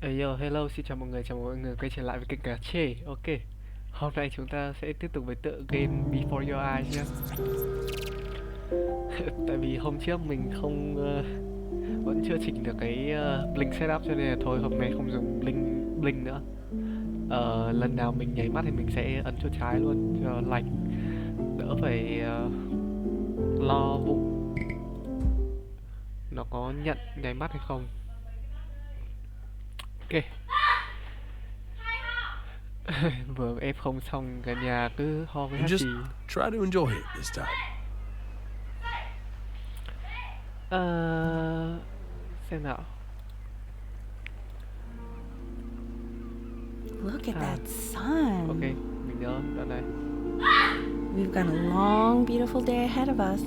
Yo, hello, xin chào mọi người quay trở lại với kênh cá chê. Ok, hôm nay chúng ta sẽ tiếp tục với tựa game Before Your Eyes nhé. Tại vì hôm trước mình không vẫn chưa chỉnh được cái blink setup cho nên là thôi hôm nay không dùng blink nữa. Lần nào mình nhảy mắt thì mình sẽ ấn chuột trái luôn cho lành, đỡ phải lo vụ nó có nhận nháy mắt hay không. Ok. Vừa ép không xong cả nhà cứ ho với And hát just gì. try to enjoy it this time. Xem nào. Look at À, that sun. ok, mình nhớ đoạn này. We've got a long, beautiful day ahead of us.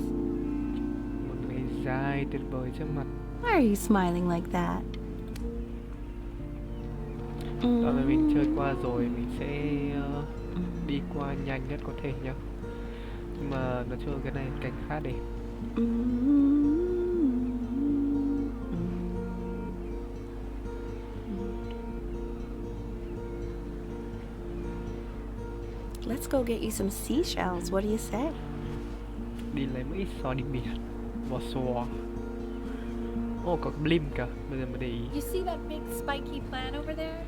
Một ngày dài tuyệt vời trước mặt. Why are you smiling like that? Đoạn này mình chơi qua rồi, mình sẽ đi qua nhanh nhất có thể nhá. Nhưng mà nói chung cái này cảnh khá đẹp. Let's go get you some seashells. What do you say? Đi lấy một ít xò đi biển. Vò xò. Ồ, có blim cả, bây giờ mới để ý. You see that big spiky plant over there?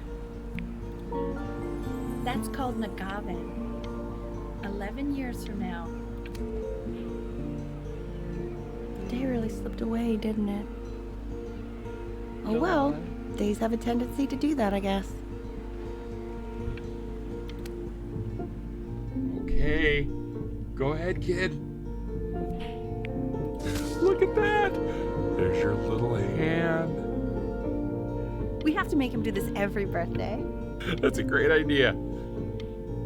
That's called an agave. 11 years from now. The day really slipped away, didn't it? Oh well, days have a tendency to do that, I guess. Okay, go ahead, kid. Look at that! There's your little hand. We have to make him do this every birthday. That's a great idea.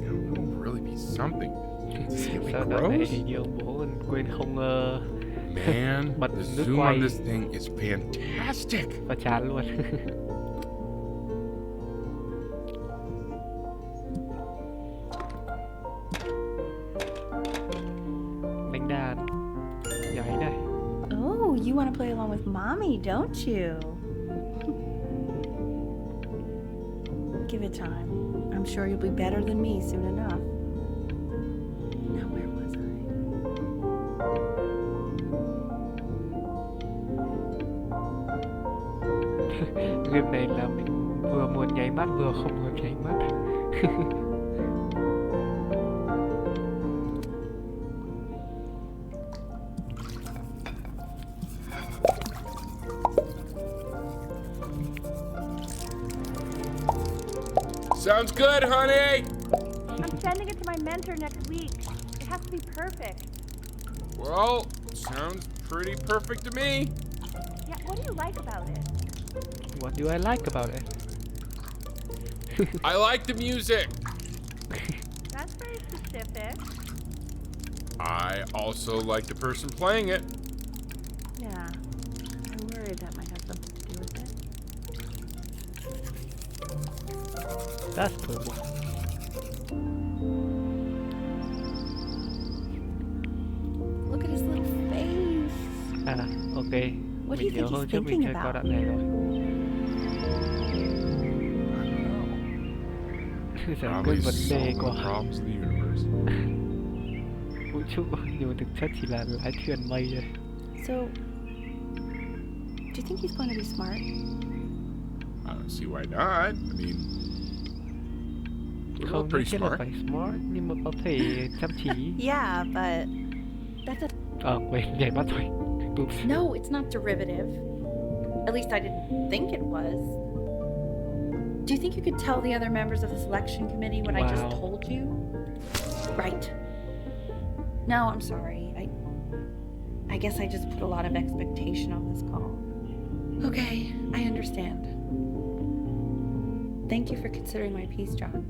It'll really be something. See how Sao it đoạn này grows? nhiều bố quên không Man, bật the nước zoom quay on this thing is fantastic. và chán luôn. Đánh đàn, nhảy này. Oh, you want to play along with Mommy, don't you? Give it time. I'm sure you'll be better than me soon enough. Now, where was I? Game này là mình vừa muốn nháy mắt vừa không muốn nháy mắt. Sounds good, honey! I'm sending it to my mentor next week. It has to be perfect. Well, sounds pretty perfect to me. Yeah, what do you like about it? What do I like about it? I like the music. That's very specific. I also like the person playing it. Yeah, I'm worried that might have something to do with it. That's cool. Look at his little face. À, ok. What do you Mình nhớ think hôm he's trước mình thinking chơi qua about? đoạn này rồi. Giải quyết Probably vấn đề solve của the problems of the universe. vũ trụ, nhưng mà thực chất chỉ là lái thuyền mây thôi. So, do you think he's going to be smart? I don't see why not. I mean, we're Không both nhất pretty thiết là smart. phải smart, nhưng mà có thể chăm chỉ. Yeah, but that's a... Quên, nhảy mắt rồi. Oops. No, it's not derivative. At least I didn't think it was. Do you think you could tell the other members of the selection committee what I just Wow. told you? Right. No, I'm sorry. I guess I just put a lot of expectation on this call. Okay, I understand. Thank you for considering my piece, John.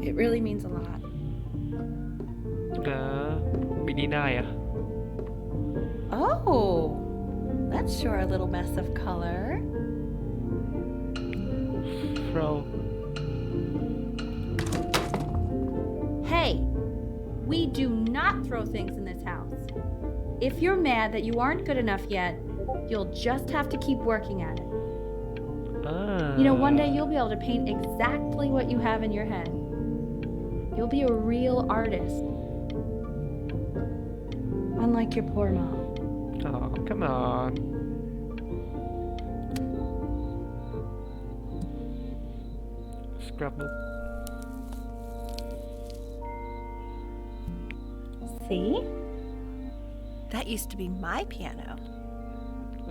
It really means a lot. Bị deny à? Oh, that's sure a little mess of color. Pro. Hey, we do not throw things in this house. If you're mad that you aren't good enough yet, you'll just have to keep working at it. À, You know, one day you'll be able to paint exactly what you have in your head. You'll be a real artist. Unlike your poor mom. Oh, come on. Scrabble. See? That used to be my piano.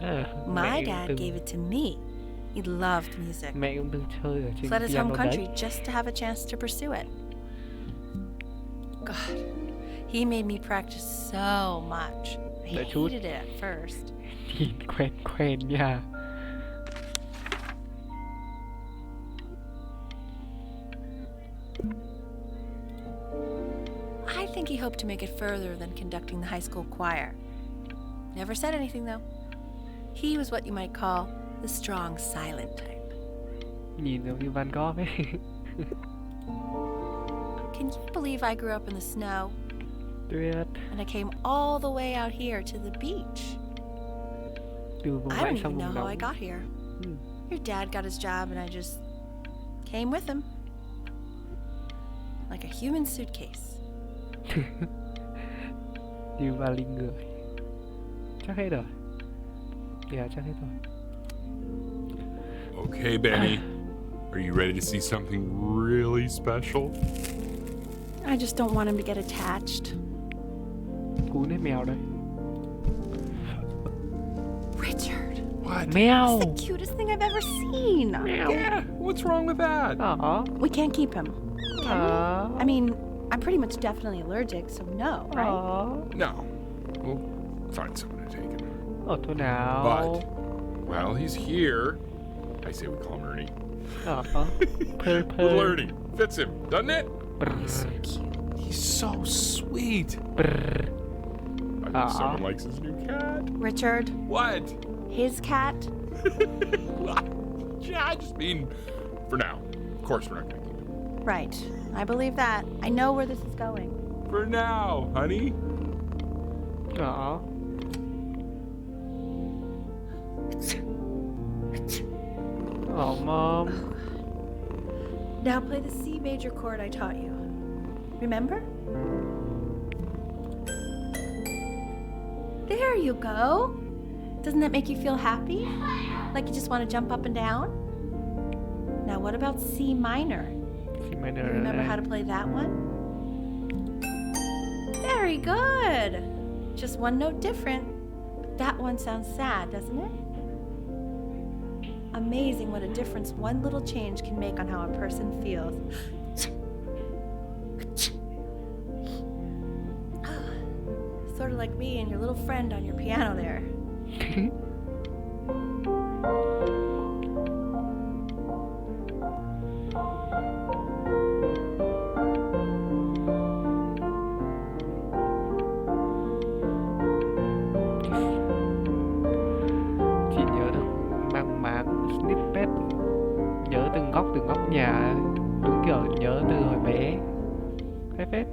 À, My mẹ dad từng gave it to me. He loved music. mẹ cũng từng chơi ở trên Fled his home piano country đấy. just to have a chance to pursue it. God, he made me practice so much. I Đợi chút. hated it at first. Nhìn quen quen nha. I think he hoped to make it further than conducting the high school choir. Never said anything, though. He was what you might call the strong, silent type. Nhìn giống như Van Gogh ấy. Can you believe I grew up in the snow Tuyệt. and I came all the way out here to the beach? Từ vùng I lạnh don't sang even know vùng how I nóng. got here. Hmm. Your dad got his job and I just came with him. Like a human suitcase. Như vali người. Chắc hết rồi. Dạ chắc hết rồi. Okay, Benny. Are you ready to see something really special? I just don't want him to get attached. Cún hay mèo đây? Richard, What? Mèo. it's the cutest thing I've ever seen. Yeah, what's wrong with that? Đó. We can't keep him. Đó. I mean, I'm pretty much definitely allergic, so no, right? Đó. No. We'll find someone to take him. Ở thôi nào. But, well, he's here. I say we call him Ernie. Đó. Purr Little purr. Ernie. Fits him, doesn't it? Brr, He's so sweet. brr. I think someone likes his new cat. Richard, What? his cat. Yeah, I just mean for now. Of course, we're not going to keep him. Right. I believe that. I know where this is going. For now, honey. Đó. Oh, Mom. Now play the C major chord I taught you. Remember? There you go. Doesn't that make you feel happy? Like you just want to jump up and down? Now what about C minor? Xin mày You nở remember đây. how to play that one? Very good. Just one note different. But that one sounds sad, doesn't it? Amazing what a difference one little change can make on how a person feels. Sort of like me and your little friend on your piano there. Chỉ nhớ được mang máng snippet. Nhớ từng góc nhà. Đúng kiểu nhớ từ hồi bé. Hay phết.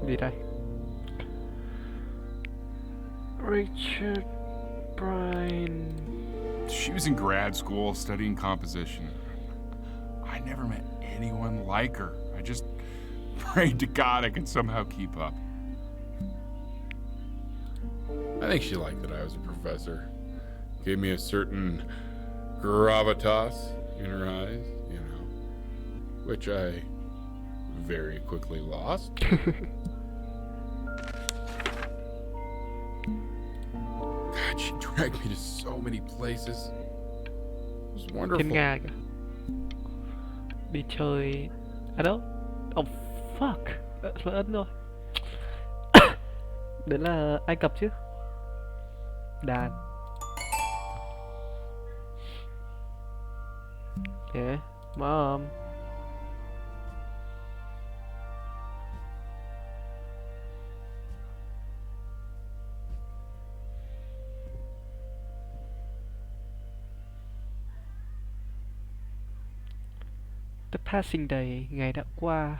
Gì đây? Richard Bryan. She was in grad school studying composition. I never met anyone like her. I just prayed to God I could somehow keep up. I think she liked that I was a professor. Gave me a certain gravitas in her eyes, you know, which I very quickly lost. God, she dragged me to so many places. It was Trên wonderful. Nga kìa. Đi chơi. À đâu? Oh fuck. Lỡ ấn rồi. Đấy là Ai Cập chứ. Đàn. Yeah, Mom. The passing day, ngày đã qua.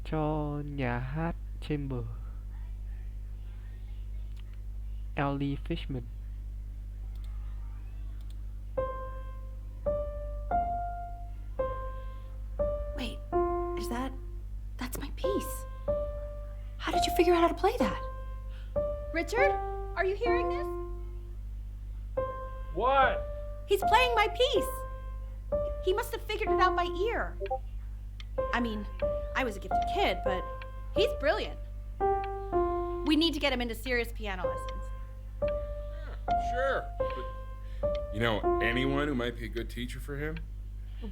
Cho nhà hát trên bờ. Ellie Fishman. Wait, is that... That's my piece. How did you figure out how to play that? Richard, are you hearing this? What? He's playing my piece. He must have figured it out by ear. I mean, I was a gifted kid, but he's brilliant. We need to get him into serious piano lessons. Sure. But you know anyone who might be a good teacher for him?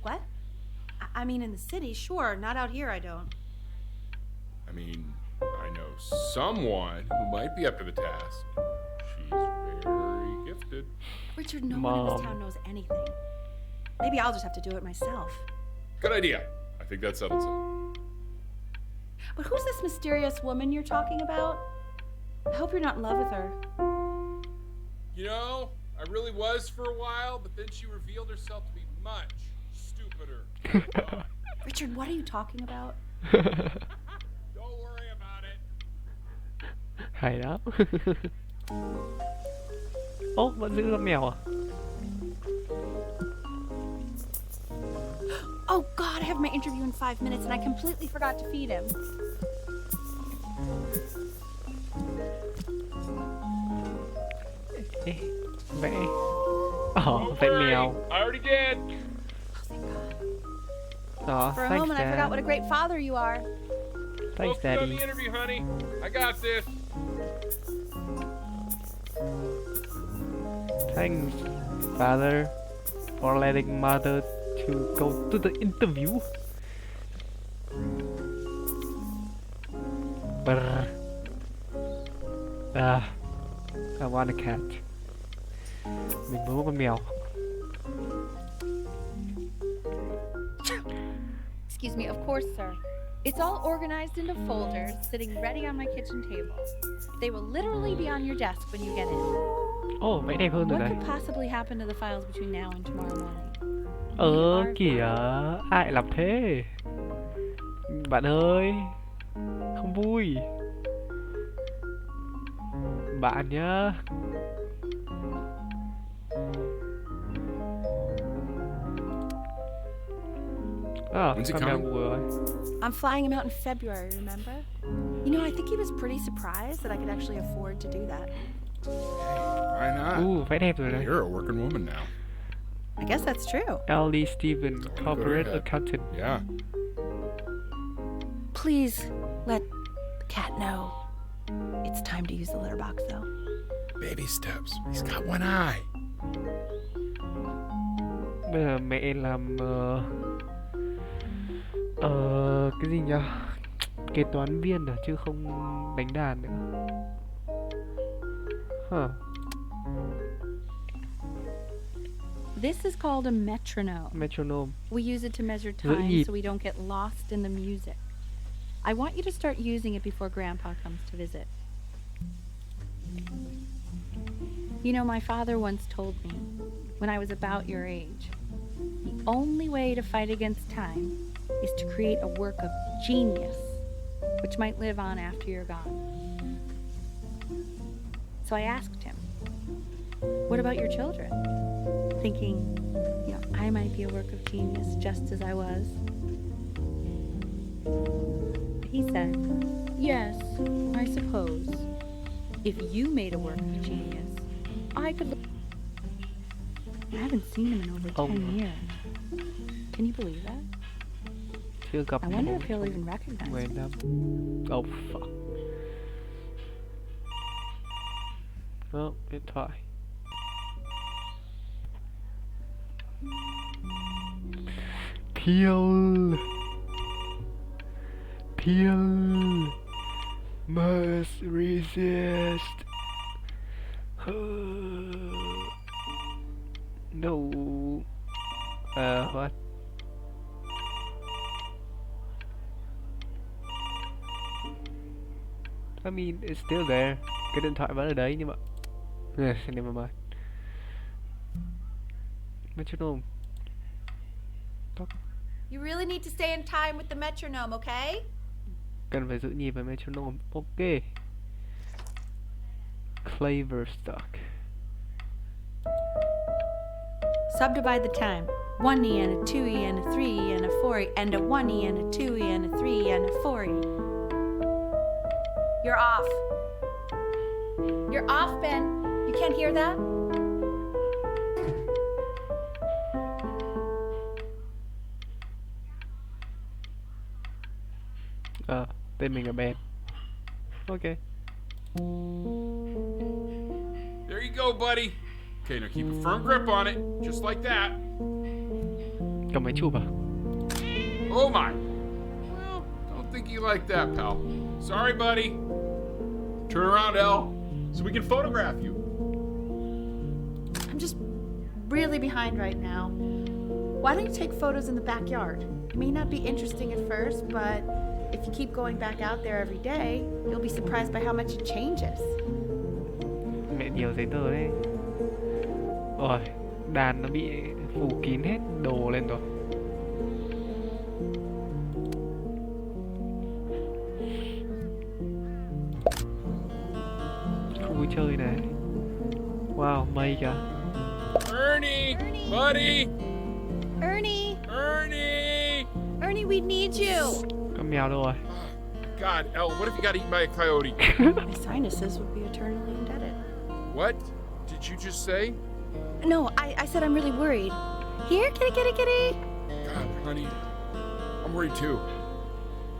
What? I mean, in the city, sure. Not out here, I don't. I mean, I know someone who might be up to the task. She's very gifted. Richard, no one in this Mom. town knows anything. Maybe I'll just have to do it myself. Good idea. I think that settles it. But who's this mysterious woman you're talking about? I hope you're not in love with her. You know, I really was for a while, but then she revealed herself to be much stupider. Richard, what are you talking about? Don't worry about it. Hay đó. Ô, vẫn giữ con mèo à? Oh God, I have my interview in 5 minutes and I completely forgot to feed him. Ê, vẽ. Vẽ mèo. I already did. Oh, thank God. Đó, For a thanks moment, I forgot what a Dad. great father you are. Thanks Focus on Daddy. the interview, honey. I got this. Thanks Father for letting Mother to go to the interview. Brr. I want a cat. Mình muốn một con mèo. Excuse me, of course, sir. It's all organized into folders, sitting ready on my kitchen table. They will literally be on your desk when you get in. Ồ, vẽ đẹp hơn rồi What đấy. could possibly happen to the files between now and tomorrow morning? Kìa, ai lại làm thế? Bạn ơi, không vui. Bạn nhá. When's he con mèo coming? ngủ rồi. I'm flying him out in February, remember? You know, I think he was pretty surprised that I could actually afford to do that. Why not? Vẽ đẹp rồi đấy. You're a working woman now. I guess that's true. Ellie Steven, Go corporate ahead. accountant. Yeah. Please let the cat know. It's time to use the litter box, though. Baby steps. He's got one eye. Bây giờ mẹ làm cái gì nhỉ? Kế toán viên à, chứ không đánh đàn nữa. Huh. This is called a metronome. Metronome. We use it to measure Giữ time nhịp. so we don't get lost in the music. I want you to start using it before Grandpa comes to visit. You know, my father once told me, when I was about your age, the only way to fight against time is to create a work of genius, which might live on after you're gone. So I asked him, what about your children? Thinking, you know, I might be a work of genius just as I was. He said, yes, I suppose. If you made a work of genius, I could... I haven't seen him in over 10 years. Can you believe that? Chưa gặp I wonder bố if he'll trong even recognize 10 me. năm. Oh fuck. Điện thoại. Peel. Must resist. No. What? I mean, it's still there. Cái điện thoại vẫn ở đấy nhưng mà... Never mind. Metronome. You really need to stay in time with the metronome, okay? Cần phải giữ nhịp với metronome. Ok. Clever stuck. Subdivide the time. 1e and a 2e and a 3e and a 4e and a 1e and a 2e and a 3e and a 4e. You're off. You're off, Ben. You can't hear that? Tên mình là Ben. Okay. There you go, buddy. Okay, now keep a firm grip on it, just like that. Cầm máy chụp à? Oh my. Well, don't think you like that, pal. Sorry, buddy. Turn around, Elle, so we can photograph you. I'm just really behind right now. Why don't you take photos in the backyard? It may not be interesting at first, but if you keep going back out there every day, you'll be surprised by how much it changes. Mẹ nhiều giấy tờ đấy. Ôi, đàn nó bị phủ kín hết đồ lên rồi. Khu vui chơi này. Wow, mây kìa. Ernie, buddy. Ernie! Ernie. Ernie, we need you! Con mèo đâu rồi? God, Elle, what if you got eaten by a coyote? My sinuses would be eternally indebted. What did you just say? No, I said I'm really worried. Here, kitty, kitty, kitty! God, honey, I'm worried too.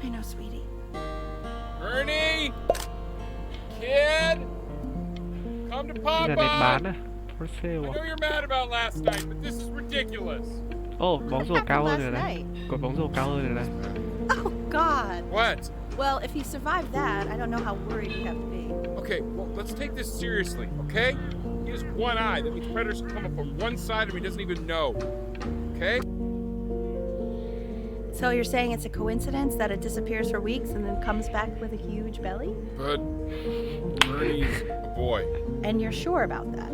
I know, sweetie. Ernie, kid, come to Đây là nét bán Papa. à? For I sale know à? you're mad about last night, but this is ridiculous. Ồ, bóng rổ happened cao hơn last rồi này. night? Cột bóng rổ cao hơn rồi này. Oh, God. What? Well, if he survived that, I don't know how worried we have to be. Okay, well, let's take this seriously, okay? He has one eye. That means predators can come up on one side of him he doesn't even know. Okay? So you're saying it's a coincidence that it disappears for weeks and then comes back with a huge belly? But Ernie's a boy. And you're sure about that?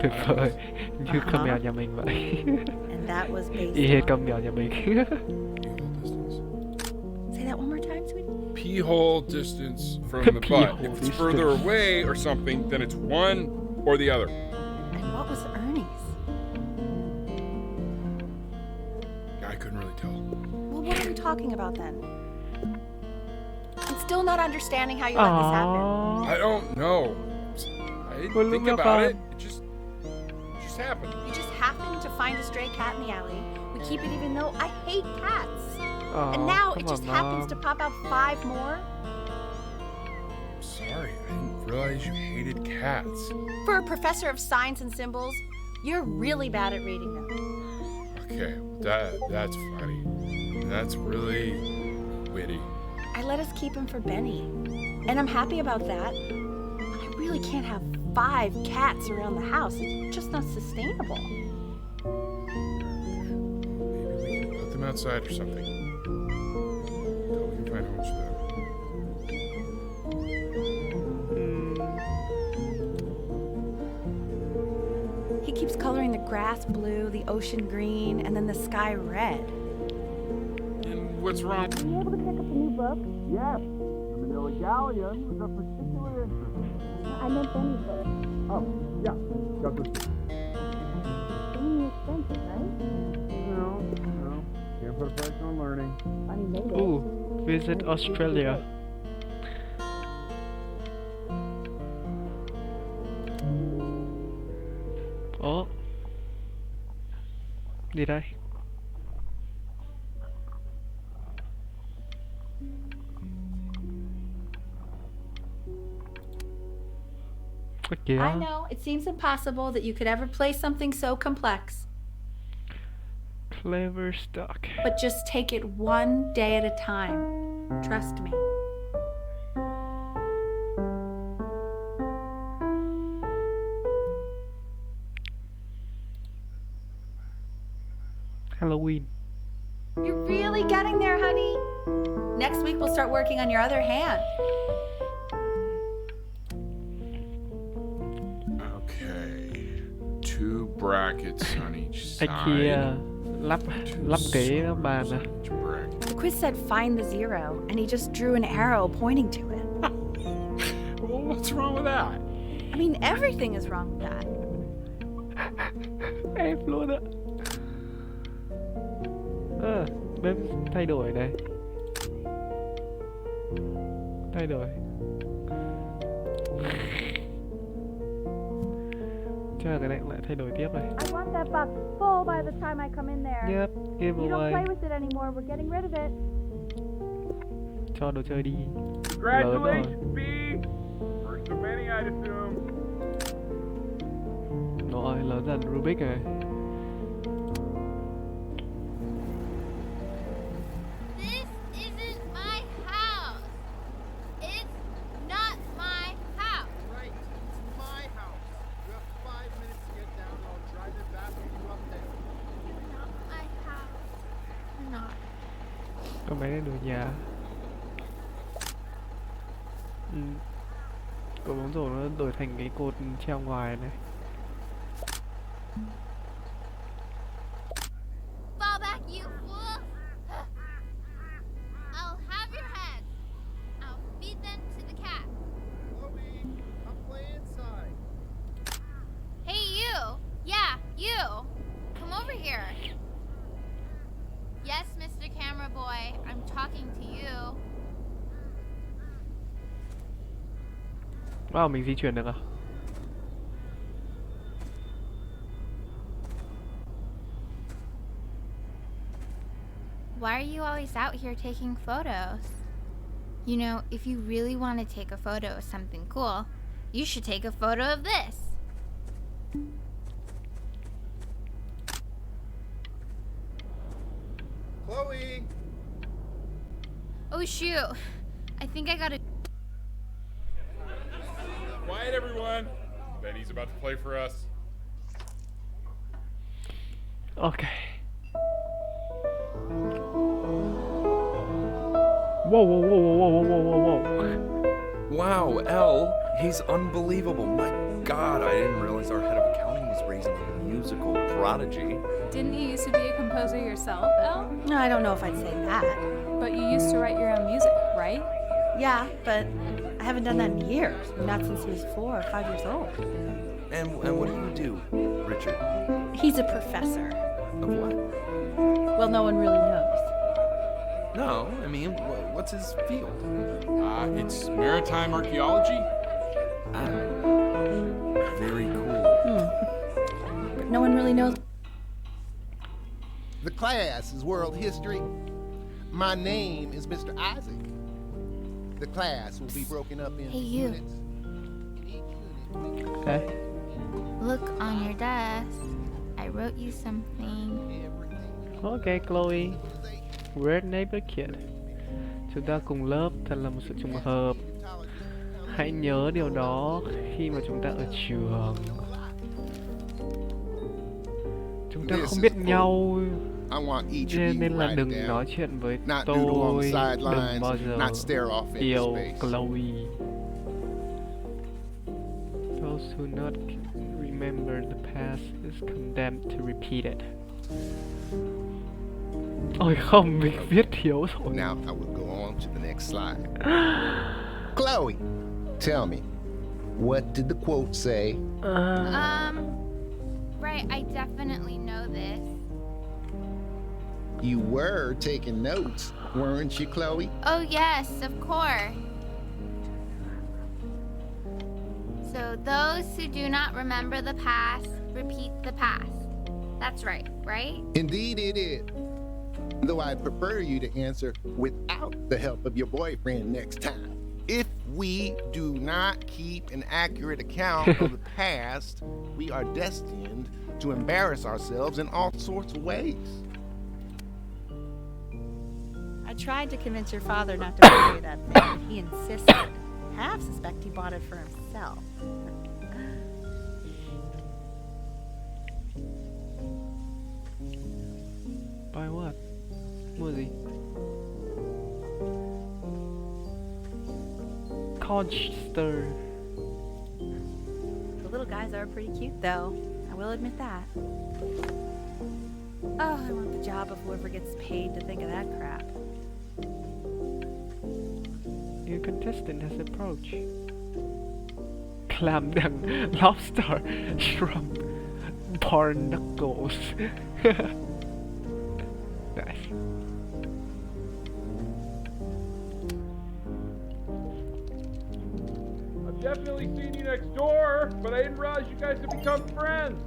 Tuyệt vời. Như con mèo nhà mình vậy. And that was based Y hệt on... con mèo nhà mình. Pee-hole distance. Say that one more time, sweetie. Pee-hole distance from the butt. Pee-hole If it's further distance. away or something, then it's one or the other. And what was Ernie's? I couldn't really tell. Well, what are we talking about then? I'm still not understanding how you let this happen. Aww. I don't know. I Well, didn't think look about at it. It just happened. You just happened to find a stray cat in the alley. We keep it even though I hate cats. And now it come just on, happens to Mom. pop out 5 more. Sorry, I didn't realize you hated cats. For a professor of signs and symbols, you're really bad at reading them. Okay, that's funny. That's really witty. I let us keep him for Benny. And I'm happy about that. But I really can't have 5 cats around the house. It's just not sustainable. Maybe we can put them outside or something. Until we can find homes for them. He keeps coloring the grass blue, the ocean green, and then the sky red. And what's wrong? Were you able to pick up a new book? Yes, the Manila Galleon was of particular interest. I meant Benny's book. Oh, yeah, got this. Benny is expensive, right? No, can't put a price on learning. Funny they did. Ooh, visit Australia. Ồ. Đi đây. Ơ kìa. I know, it seems impossible that you could ever play something so complex. Clever stuck. But just take it one day at a time. Trust me. Halloween. You're really getting there, honey. Next week we'll start working on your other hand. Okay. 2 brackets on each Anh side. kia lắp Two cái circles bàn à. on each bracket. The quiz said find the 0, and he just drew an arrow pointing to it. Well, What's wrong with that? I mean, everything is wrong with that. Em luôn ạ. Bếp thay đổi này. Thay đổi. Chắc là cái này cũng lại thay đổi tiếp này. I want that box full by the time I come in there. Yep, give You don't away. play with it anymore. We're getting rid of it. Cho đồ chơi đi. Congratulations, B! First of many, I'd assume. Rồi, lớn dần Rubik này. This isn't my house. It's not my house. Right, it's my house. You have 5 minutes to get down and I'll drive it back with you up there. It's not my house. Not. Con bé này đổi nhà. Cột bóng rổ nó đổi thành cái cột treo ngoài này. Fall back, you fool. I'll have your heads. I'll feed them to the cat. Chloe, come play inside. Hey, you. Yeah, you. Come over here. Yes, Mr. Camera Boy, I'm talking to you. Wow, mình di chuyển được à? Why are you always out here taking photos? You know, if you really want to take a photo of something cool, you should take a photo of this. Chloe! Oh shoot. I think I gotta... Quiet, everyone. Benny's about to play for us. Ok. Whoa, whoa, whoa, whoa, whoa, whoa, whoa, whoa. Wow, Elle, he's unbelievable. My God, I didn't realize our head of accounting was raising a musical prodigy. Didn't you used to be a composer yourself, Elle? No, I don't know if I'd say that. But you used to write your own music, right? Yeah, but I haven't done that in years. Not since he was 4 or 5 years old. And what do you do, Richard? He's a professor. Of what? Well, no one really knows. No, I mean, what's his field? It's maritime archaeology. Ah, very cool. But no one really knows. The class is world history. My name is Mr. Isaac. The class will be broken up into Hey, you. units. In each unit, we Okay. Look on your desk. I wrote you something. everything. Ok, Chloe. Red neighbor kid. Chúng ta cùng lớp, thật là một sự trùng hợp. Hãy nhớ điều đó khi mà chúng ta ở trường. Chúng ta không biết nhau, I want each of you nên to là write đừng it nói down. chuyện với Not doodle on tôi. the sidelines, Đừng bao giờ not stare off into yêu space. Chloe. Those who not remember the past is condemned to repeat it. Ôi không, mình viết thiếu rồi. Now I will go on to the next slide. Chloe, tell me, what did the quote say? Right, I definitely know this. You were taking notes, weren't you, Chloe? Oh, yes, of course. So, those who do not remember the past, repeat the past. That's right, right? Indeed it is. Though I'd prefer you to answer without the help of your boyfriend next time. If we do not keep an accurate account of the past, we are destined to embarrass ourselves in all sorts of ways. I tried to convince your father not to buy that thing. He insisted. Half suspect he bought it for himself. Buy what? Mua gì? Conchster. The little guys are pretty cute, though. I will admit that. Oh, I want the job of whoever gets paid to think of that crap. Your contestant has approached. Làm thằng lobster shrimp barnacles. Nice. I've definitely seen you next door, but I didn't realize you guys had become friends.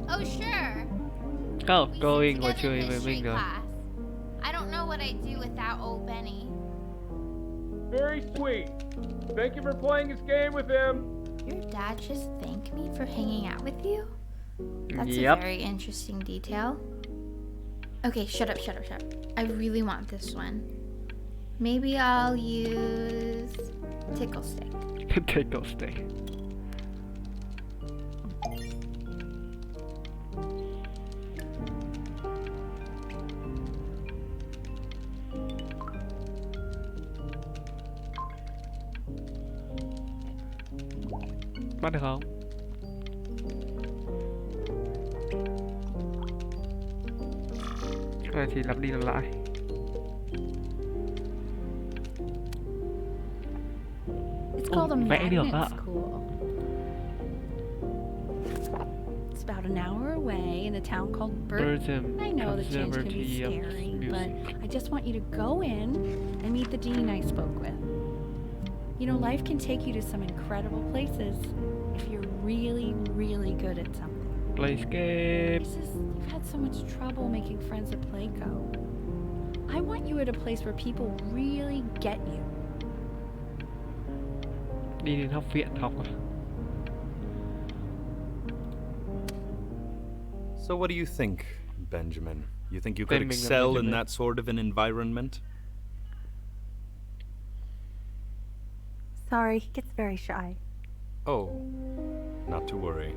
Oh, sure. Oh, We cô sit Yên ngồi together chơi in với history mình rồi. class. I don't know what I'd do without old Benny. Very sweet. Thank you for playing this game with him. Your dad just thanked me for hanging out with you? That's Yep. a very interesting detail. Okay, shut up. I really want this one. Maybe I'll use tickle stick. Tickle stick. Bắt được không? Cái này thì lặp đi lặp lại. It's called a vẽ được magnet á. school. It's about an hour away in a town called Burton. I know the change can be scary, but I just want you to go in and meet the dean I spoke with. You know, life can take you to some incredible places if you're really, really good at something. Playscape. It's just, you've had so much trouble making friends at Playco. I want you at a place where people really get you. Đi đến học viện học à? So what do you think, Benjamin? You think you could Tên mình là excel in Benjamin. that sort of an environment? Sorry, he gets very shy. Oh, not to worry.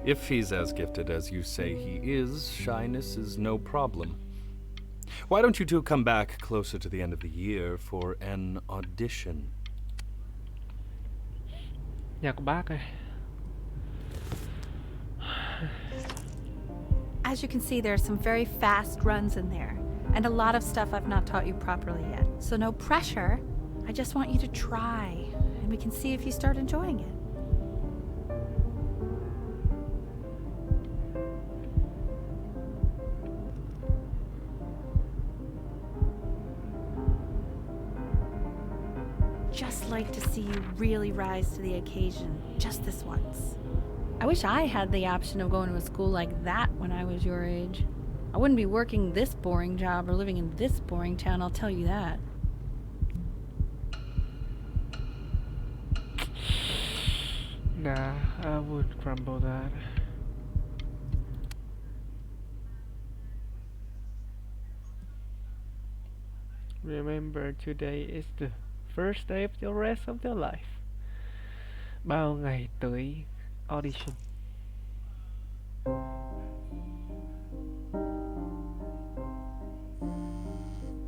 If he's as gifted as you say he is, shyness is no problem. Why don't you two come back closer to the end of the year for an audition? Nhà của bác ấy. As you can see, there are some very fast runs in there, and a lot of stuff I've not taught you properly yet. So no pressure. I just want you to try, and we can see if you start enjoying it. Just like to see you really rise to the occasion, just this once. I wish I had the option of going to a school like that when I was your age. I wouldn't be working this boring job or living in this boring town, I'll tell you that. Nah, I would crumble that. Remember, today is the first day of the rest of their life. Bao ngày tới audition.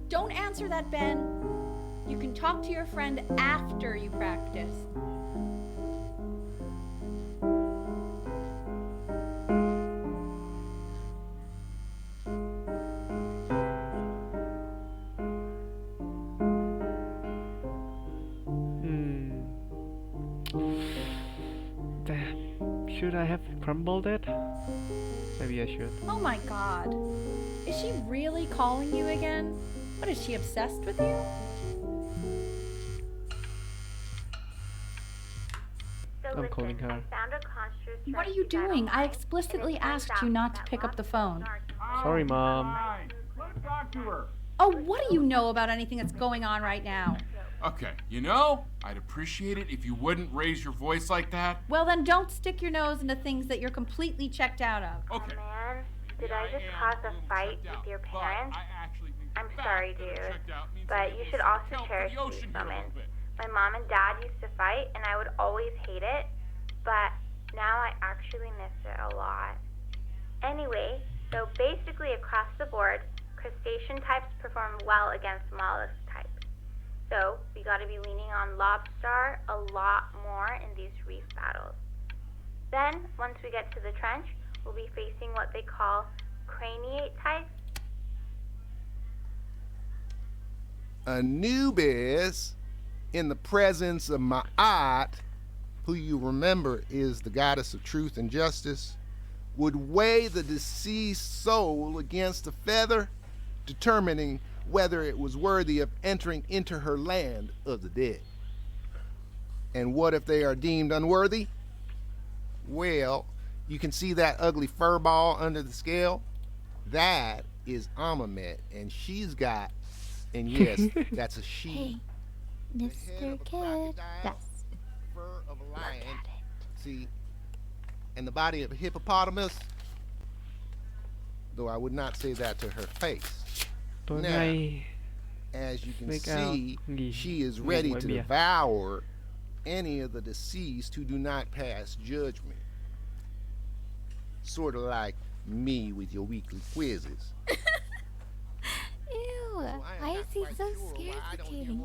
Don't answer that, Ben. You can talk to your friend after you practice. Damn. Should I have crumbled it? Maybe I should. Oh my god. Is she really calling you again? What, is she obsessed with you? I'm calling her. What are you doing? I explicitly asked you not to pick up the phone. Sorry, Mom. Let's talk to her. Oh, what do you know about anything that's going on right now? Okay, you know, I'd appreciate it if you wouldn't raise your voice like that. Well, then don't stick your nose into things that you're completely checked out of. Okay. Man, did I just cause a fight with your parents? I'm sorry, dude, but you should also cherish these moments. My mom and dad used to fight, and I would always hate it, but now I actually miss it a lot. Anyway, so basically across the board, crustacean types perform well against mollusk types. So we gotta be leaning on lobster a lot more in these reef battles. Then, once we get to the trench, we'll be facing what they call craniate types. Anubis, in the presence of Ma'at, who you remember is the goddess of truth and justice, would weigh the deceased soul against a feather, determining whether it was worthy of entering into her land of the dead. And what if they are deemed unworthy? Well, you can see that ugly fur ball under the scale? That is Amamet, and she's got, and yes, that's a she. Hey, The head of Mr. a Kid. crocodile, Yes. fur of a Look lion, at it. see, and the body of a hippopotamus, though I would not say that to her face. Tối Now, nay as you can make out see, nghỉ she is ngủ ready ngoài to bia. devour any of the deceased who do not pass judgment. Sort of like me with your weekly quizzes. Ew, why is he so scared-looking?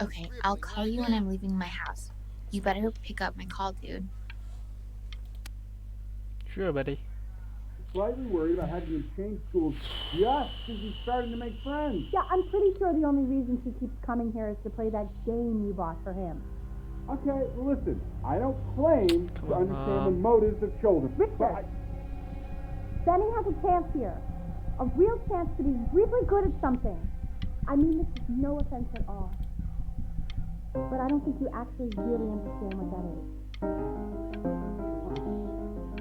Okay, I'll call you when I'm leaving my house. You better pick up my call, dude. Sure, buddy. Slightly worried about having you change schools just as he's starting to make friends. Yeah, I'm pretty sure the only reason she keeps coming here is to play that game you bought for him. Okay, listen, I don't claim to understand the motives of children. Richard, Benny has a chance here. A real chance to be really good at something. I mean this with no offense at all. But I don't think you actually really understand what that is.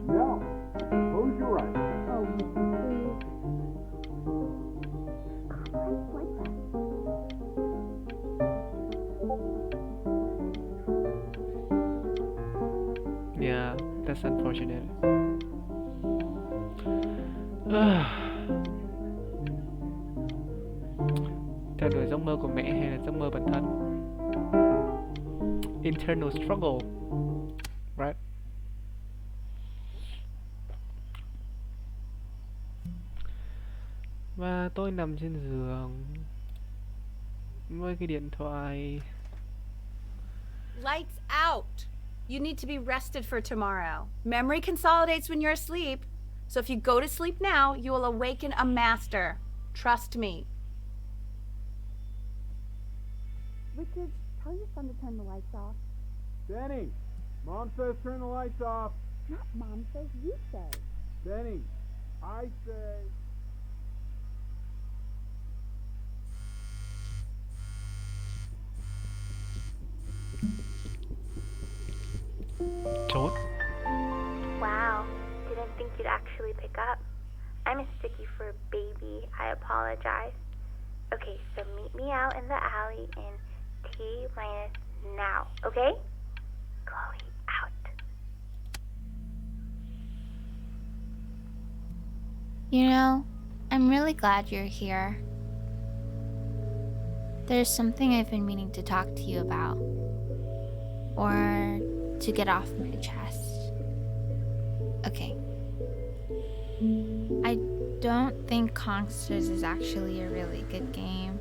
No, suppose you're right. Oh, listen, please. Right, like that. Yeah, that's unfortunate. Theo đuổi giấc mơ của mẹ hay là giấc mơ bản thân? Internal struggle, right? Và tôi nằm trên giường với cái điện thoại. Lights out. You need to be rested for tomorrow. Memory consolidates when you're asleep. So if you go to sleep now, you will awaken a master. Trust me. Richard, tell your son to turn the lights off. Benny, Mom says turn the lights off. Not Mom says, you say. Benny, I say... Chốt. Wow, didn't think you'd actually pick up. I'm a sticky for a baby. I apologize. Okay, so meet me out in the alley in T-minus now, okay? Chloe, out. You know, I'm really glad you're here. There's something I've been meaning to talk to you about. Or to get off my chest. Okay. I don't think Kongsters is actually a really good game.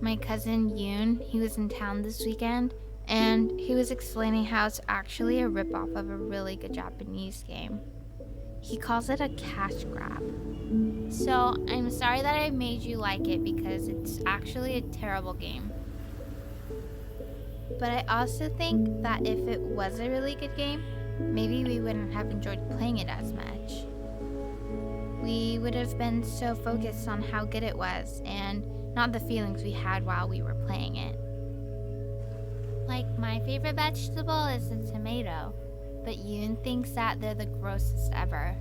My cousin Yoon, he was in town this weekend, and he was explaining how it's actually a ripoff of a really good Japanese game. He calls it a cash grab. So I'm sorry that I made you like it because it's actually a terrible game. But I also think that if it was a really good game, maybe we wouldn't have enjoyed playing it as much. We would have been so focused on how good it was and not the feelings we had while we were playing it. Like, my favorite vegetable is the tomato, but Yoon thinks that they're the grossest ever.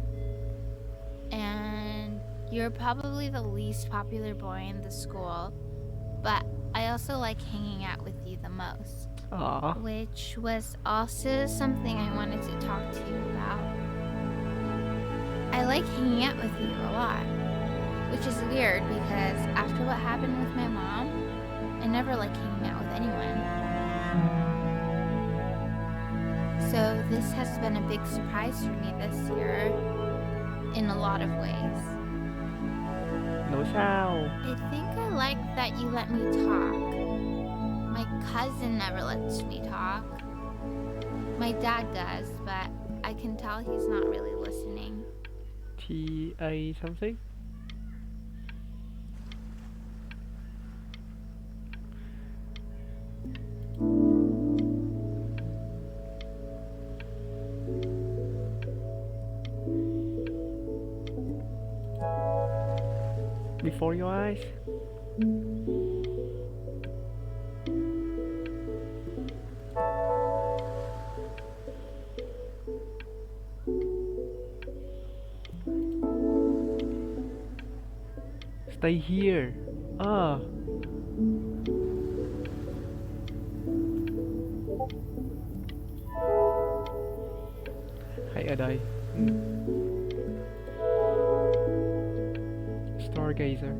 And you're probably the least popular boy in the school, but I also like hanging out with you the most. Aww. Which was also something I wanted to talk to you about. I like hanging out with you a lot, which is weird because after what happened with my mom, I never like hanging out with anyone. So this has been a big surprise for me this year, in a lot of ways. Nói sao? I think I like that you let me talk. My cousin never lets me talk. My dad does, but I can tell he's not really listening. TA something? before your eyes. Stay here. Ah. Hãy ở đây. Stargazer.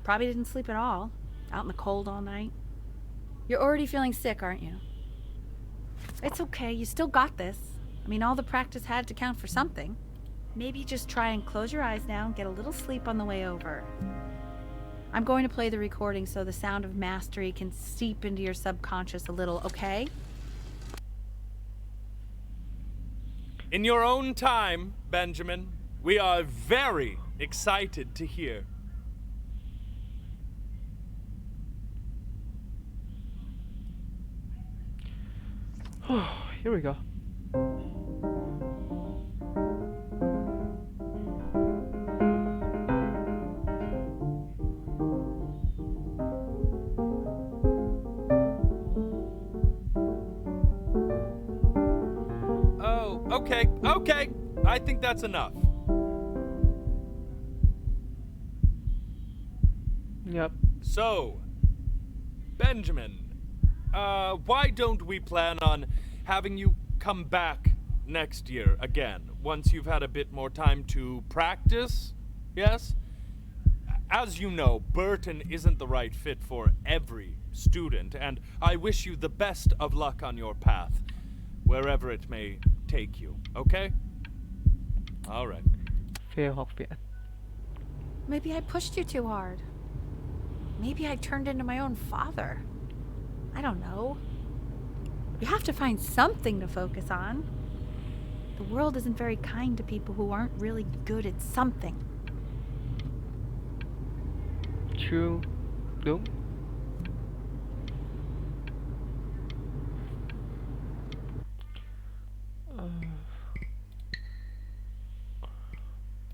Probably didn't sleep at all. Out in the cold all night. You're already feeling sick, aren't you? It's okay. You still got this. I mean, all the practice had to count for something. Maybe just try and close your eyes now and get a little sleep on the way over. I'm going to play the recording so the sound of mastery can seep into your subconscious a little, okay? In your own time, Benjamin, we are very excited to hear. Here we go. Oh, okay. I think that's enough. Yep. So, Benjamin, why don't we plan on having you come back next year again, once you've had a bit more time to practice? Yes? As you know, Burton isn't the right fit for every student, and I wish you the best of luck on your path, wherever it may take you, okay? All right. Fair học viện. Maybe I pushed you too hard. Maybe I turned into my own father. I don't know. You have to find something to focus on. The world isn't very kind to people who aren't really good at something. True. Đúng.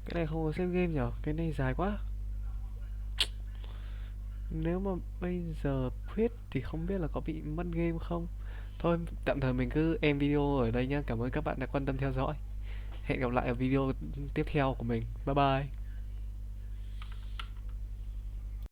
Cái này không có save game nhở? Cái này dài quá. Nếu mà bây giờ quit thì không biết là có bị mất game không. Thôi tạm thời mình cứ end video ở đây nhá. Cảm ơn các bạn đã quan tâm theo dõi. Hẹn gặp lại ở video tiếp theo của mình. Bye bye.